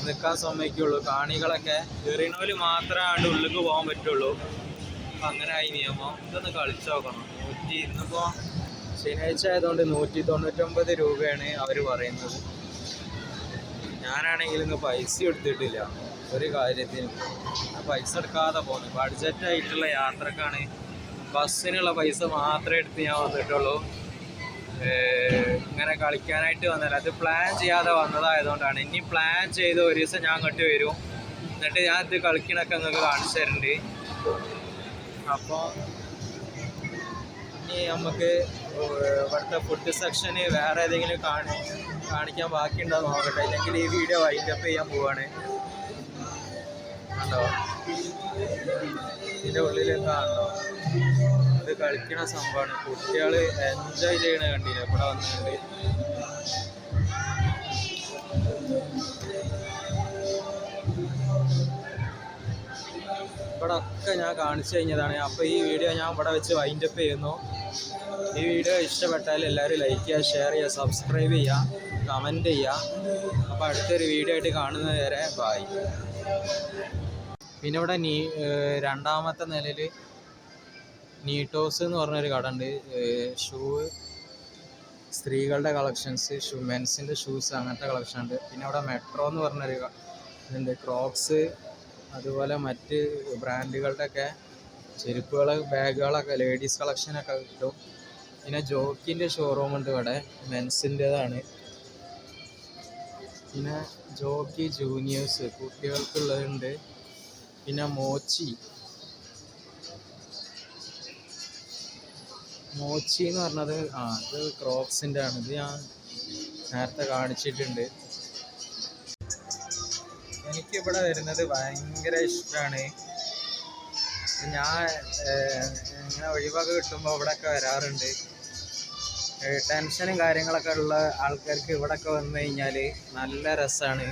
നിൽക്കാൻ സമ്മതിക്കുള്ളൂ. കാണികളൊക്കെ എറിയണോല് മാത്രമേ ഉള്ളിലേക്ക് പോകാൻ പറ്റുള്ളൂ. അപ്പം അങ്ങനെ ആയി നിയമം. ഇതൊന്ന് കളിച്ചു നോക്കണം. ഇന്നിപ്പോൾ ശനിയാഴ്ച ആയതുകൊണ്ട് 199 രൂപയാണ് അവർ പറയുന്നത്. ഞാനാണെങ്കിൽ ഇന്ന് പൈസ എടുത്തിട്ടില്ല ഒരു കാര്യത്തിനും. പൈസ എടുക്കാതെ പോകുന്നു. ബഡ്ജറ്റായിട്ടുള്ള യാത്രക്കാണ്. ബസ്സിനുള്ള പൈസ മാത്രമേ എടുത്ത് ഞാൻ വന്നിട്ടുള്ളൂ. ഇങ്ങനെ കളിക്കാനായിട്ട് വന്നില്ല. അത് പ്ലാൻ ചെയ്യാതെ വന്നതായതുകൊണ്ടാണ്. ഇനി പ്ലാൻ ചെയ്ത് ഒരു ദിവസം ഞാൻ അങ്ങോട്ട് വരും. എന്നിട്ട് ഞാൻ ഇത് കളിക്കണൊക്കെ നിങ്ങൾക്ക് കാണിച്ചു തരുന്നുണ്ട്. അപ്പോൾ ഇനി നമുക്ക് ഇവിടുത്തെ ഫുഡ് സെക്ഷന് വേറെ ഏതെങ്കിലും കാണിക്കാൻ ബാക്കിയുണ്ടോ നോക്കട്ടെ. ഇല്ലെങ്കിൽ ഈ വീഡിയോ വൈൻഡപ്പ് ചെയ്യാൻ പോവാണ്. കണ്ടോ ഇതിൻ്റെ ഉള്ളിലൊക്കെ കണ്ടോ, ഇത് കളിക്കണ സംഭവമാണ്. കുട്ടികൾ എൻജോയ് ചെയ്യണ കണ്ടില്ല ഇവിടെ വന്നിട്ടുണ്ട്. ഇവിടെ ഒക്കെ ഞാൻ കാണിച്ചു കഴിഞ്ഞതാണ്. അപ്പോൾ ഈ വീഡിയോ ഞാൻ ഇവിടെ വെച്ച് വൈൻഡപ്പ് ചെയ്യുന്നു. ഈ വീഡിയോ ഇഷ്ടപ്പെട്ടാൽ എല്ലാവരും ലൈക്ക് ചെയ്യുക, ഷെയർ ചെയ്യുക, സബ്സ്ക്രൈബ് ചെയ്യുക, കമൻറ്റ് ചെയ്യുക. അപ്പോൾ അടുത്തൊരു വീഡിയോ ആയിട്ട് കാണുന്നത് വരെ ബൈ. പിന്നെ ഇവിടെ രണ്ടാമത്തെ നിലയിൽ നീട്ടോസ് എന്ന് പറഞ്ഞൊരു കട ഉണ്ട്. സ്ത്രീകളുടെ കളക്ഷൻസ്, മെൻസിൻ്റെ ഷൂസ് അങ്ങനത്തെ കളക്ഷൻ ഉണ്ട്. പിന്നെ ഇവിടെ മെട്രോ എന്ന് പറഞ്ഞൊരു ഇതുണ്ട്. ക്രോക്സ് അതുപോലെ മറ്റ് ബ്രാൻഡുകളുടെയൊക്കെ ചെരുപ്പുകൾ, ബാഗുകളൊക്കെ, ലേഡീസ് കളക്ഷനൊക്കെ കിട്ടും. പിന്നെ ജോക്കിൻ്റെ ഷോറൂം ഉണ്ട് ഇവിടെ, മെൻസിൻ്റെതാണ്. പിന്നെ ജോക്കി ജൂനിയേഴ്സ് കുട്ടികൾക്കുള്ളതുണ്ട്. പിന്നെ മോച്ചി എന്ന് പറഞ്ഞത് ഇത് ക്രോക്സിൻ്റെ ആണ്. ഇത് ഞാൻ നേരത്തെ കാണിച്ചിട്ടുണ്ട്. എനിക്കിവിടെ വരുന്നത് ഭയങ്കര ഇഷ്ടമാണ്. ഞാൻ ഇങ്ങനെ ഒഴിവൊക്കെ കിട്ടുമ്പോൾ ഇവിടെയൊക്കെ വരാറുണ്ട്. ടെൻഷനും കാര്യങ്ങളൊക്കെ ഉള്ള ആൾക്കാർക്ക് ഇവിടെയൊക്കെ വന്നു കഴിഞ്ഞാൽ നല്ല രസമാണ്.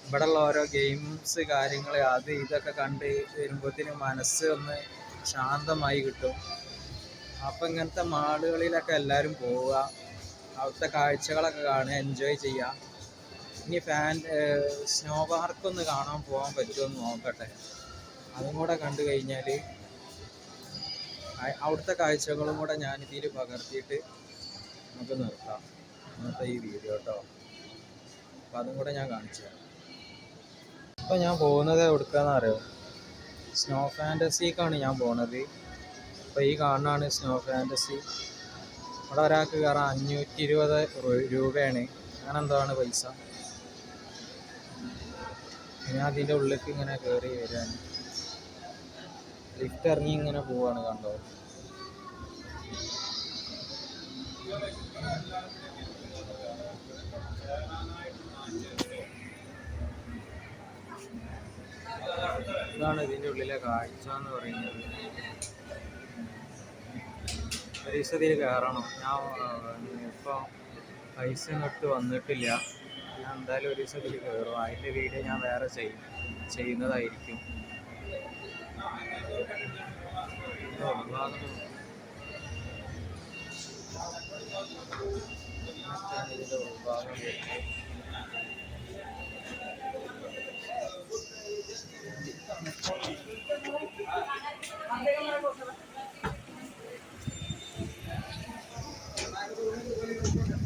ഇവിടെയുള്ള ഓരോ ഗെയിംസ് കാര്യങ്ങൾ അത് ഇതൊക്കെ കണ്ട് വരുമ്പോഴത്തേനും മനസ്സ് ഒന്ന് ശാന്തമായി കിട്ടും. അപ്പം ഇങ്ങനത്തെ മാളുകളിലൊക്കെ എല്ലാവരും പോവുക, അവിടുത്തെ കാഴ്ചകളൊക്കെ കാണുക, എൻജോയ് ചെയ്യുക. ഇനി സ്നോ പാർക്കൊന്ന് കാണാൻ പോകാൻ പറ്റുമെന്ന് നോക്കട്ടെ. അതും കൂടെ കണ്ടു കഴിഞ്ഞാൽ അവിടുത്തെ കാഴ്ചകളും കൂടെ ഞാനിതിൽ പകർത്തിയിട്ട് നമുക്ക് നിർത്താം ഇന്നത്തെ ഈ വീഡിയോ കേട്ടോ. അപ്പം അതും കൂടെ ഞാൻ കാണിച്ചു തരാം. ഇപ്പം ഞാൻ പോകുന്നത് എവിടുക്കാന്ന് അറിയോ? സ്നോ ഫാൻറ്റസിക്കാണ് ഞാൻ പോകുന്നത്. അപ്പോൾ ഈ കാണുന്നതാണ് സ്നോ ഫാൻറ്റസി. അവിടെ ഒരാൾക്ക് കയറാൻ 520 രൂപയാണ്, അങ്ങനെ എന്താണ് പൈസ. ഞാൻ അതിൻ്റെ ഉള്ളിലേക്ക് ഇങ്ങനെ കയറി വരികയാണ്. ലിഫ്റ്റ് ഇറങ്ങി ഇങ്ങനെ പോവാണ്, കണ്ടോ? ഇതാണ് ഇതിൻ്റെ ഉള്ളിലെ കാഴ്ച എന്ന് പറയുന്നത്. ഒരു ദിവസത്തിൽ കയറണം. ഞാൻ ഇപ്പോൾ പൈസ ഇങ്ങോട്ട് വന്നിട്ടില്ല. ഞാൻ എന്തായാലും ഒരു ദിവസത്തിൽ കയറും. അതിൻ്റെ വീഡിയോ ഞാൻ വേറെ ചെയ്യുന്നതായിരിക്കും. ഇതിൻ്റെ ഉൾഭാഗം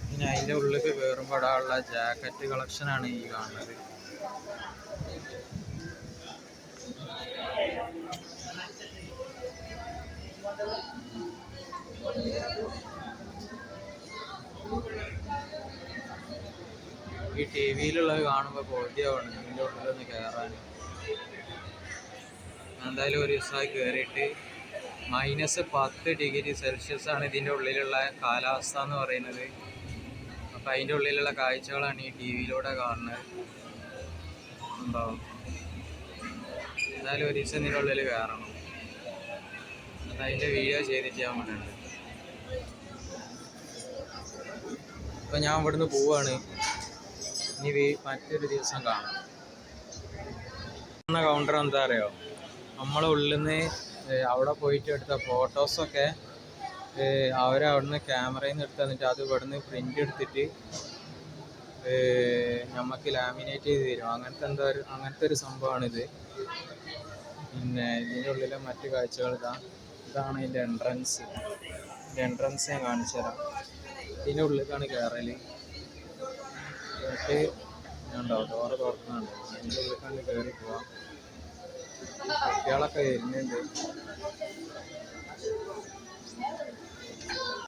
പിന്നെ അതിൻ്റെ ഉള്ളിലേക്ക് കയറുമ്പോൾ ഇടാനുള്ള ജാക്കറ്റ് കളക്ഷനാണ് ഈ കാണുന്നത്. ഈ ടി വിയിലുള്ളത് കാണുമ്പോൾ ബോധ്യമാണ് ഇതിൻ്റെ ഉള്ളിലൊന്ന് കയറാൻ. എന്തായാലും ഒരു ദിവസമായി കയറിയിട്ട് -10 ആണ് ഇതിൻ്റെ ഉള്ളിലുള്ള കാലാവസ്ഥ എന്ന് പറയുന്നത്. അപ്പം അതിൻ്റെ ഉള്ളിലുള്ള കാഴ്ചകളാണ് ഈ ടി വിയിലൂടെ കാണുന്നത്. ഉണ്ടാവും. എന്തായാലും ഒരു ദിവസം ഇതിൻ്റെ ഉള്ളിൽ കയറണം. അതിൻ്റെ വീഡിയോ ചെയ്തിട്ട് ഞാൻ വേണ്ടത്. ഇപ്പം ഞാൻ ഇവിടുന്ന് പോവാണ്. ഇനി മറ്റൊരു ദിവസം കാണാം. കൗണ്ടർ എന്താ അറിയോ? നമ്മളെ ഉള്ളിൽ നിന്ന് അവിടെ പോയിട്ട് എടുത്ത ഫോട്ടോസൊക്കെ അവരവിടുന്ന് ക്യാമറയിൽ നിന്ന് എടുത്ത് തന്നിട്ട് അത് ഇവിടുന്ന് പ്രിൻ്റ് എടുത്തിട്ട് നമുക്ക് ലാമിനേറ്റ് ചെയ്ത് തരും. അങ്ങനത്തെ ഒരു സംഭവമാണിത്. പിന്നെ ഇതിൻ്റെ ഉള്ളിലെ മറ്റു കാഴ്ചകൾ ഇതാണ് ഇതിൻ്റെ എൻട്രൻസ് ഞാൻ കാണിച്ചു തരാം. ഇതിൻ്റെ ഉള്ളിലേക്കാണ് കയറൽ. എന്നിട്ട് ഉണ്ടാവും ഡോറ് തുറക്കുന്നുണ്ട്. അതിൻ്റെ ഉള്ളിലേക്കാണ് കയറി പോവാം. കുട്ടികളൊക്കെ വരുന്നുണ്ട്.